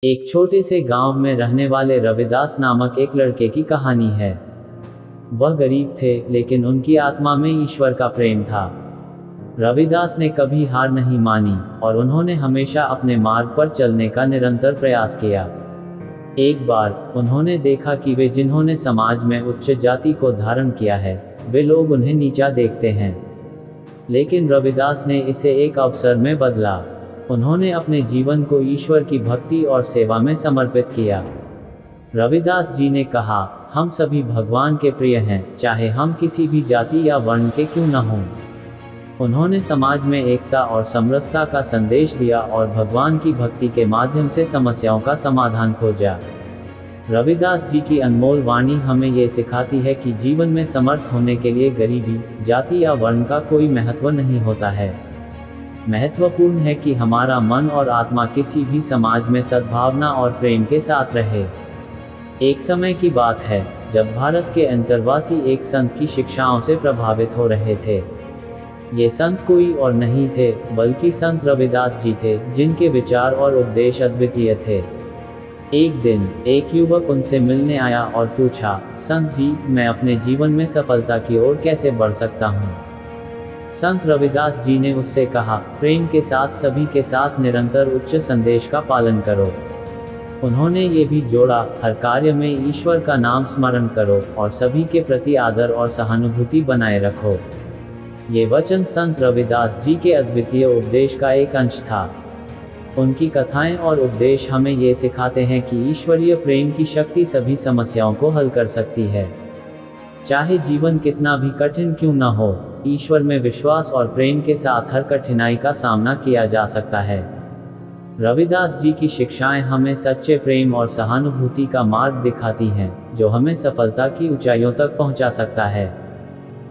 एक छोटे से गांव में रहने वाले रविदास नामक एक लड़के की कहानी है। वह गरीब थे, लेकिन उनकी आत्मा में ईश्वर का प्रेम था। रविदास ने कभी हार नहीं मानी और उन्होंने हमेशा अपने मार्ग पर चलने का निरंतर प्रयास किया। एक बार उन्होंने देखा कि वे जिन्होंने समाज में उच्च जाति को धारण किया है, वे लोग उन्हें नीचा देखते हैं। लेकिन रविदास ने इसे एक अवसर में बदला। उन्होंने अपने जीवन को ईश्वर की भक्ति और सेवा में समर्पित किया। रविदास जी ने कहा, हम सभी भगवान के प्रिय हैं, चाहे हम किसी भी जाति या वर्ण के क्यों न हों। उन्होंने समाज में एकता और समरसता का संदेश दिया और भगवान की भक्ति के माध्यम से समस्याओं का समाधान खोजा। रविदास जी की अनमोल वाणी हमें ये सिखाती है कि जीवन में समर्थ होने के लिए गरीबी, जाति या वर्ण का कोई महत्व नहीं होता है। महत्वपूर्ण है कि हमारा मन और आत्मा किसी भी समाज में सद्भावना और प्रेम के साथ रहे। एक समय की बात है जब भारत के अंतरवासी एक संत की शिक्षाओं से प्रभावित हो रहे थे। ये संत कोई और नहीं थे, बल्कि संत रविदास जी थे, जिनके विचार और उपदेश अद्वितीय थे। एक दिन एक युवक उनसे मिलने आया और पूछा, संत जी, मैं अपने जीवन में सफलता की ओर कैसे बढ़ सकता हूँ। संत रविदास जी ने उससे कहा, प्रेम के साथ सभी के साथ निरंतर उच्च संदेश का पालन करो। उन्होंने ये भी जोड़ा, हर कार्य में ईश्वर का नाम स्मरण करो और सभी के प्रति आदर और सहानुभूति बनाए रखो। ये वचन संत रविदास जी के अद्वितीय उपदेश का एक अंश था। उनकी कथाएं और उपदेश हमें ये सिखाते हैं कि ईश्वरीय प्रेम की शक्ति सभी समस्याओं को हल कर सकती है। चाहे जीवन कितना भी कठिन क्यों न हो, ईश्वर में विश्वास और प्रेम के साथ हर कठिनाई का सामना किया जा सकता है। रविदास जी की शिक्षाएं हमें सच्चे प्रेम और सहानुभूति का मार्ग दिखाती हैं, जो हमें सफलता की ऊंचाइयों तक पहुंचा सकता है।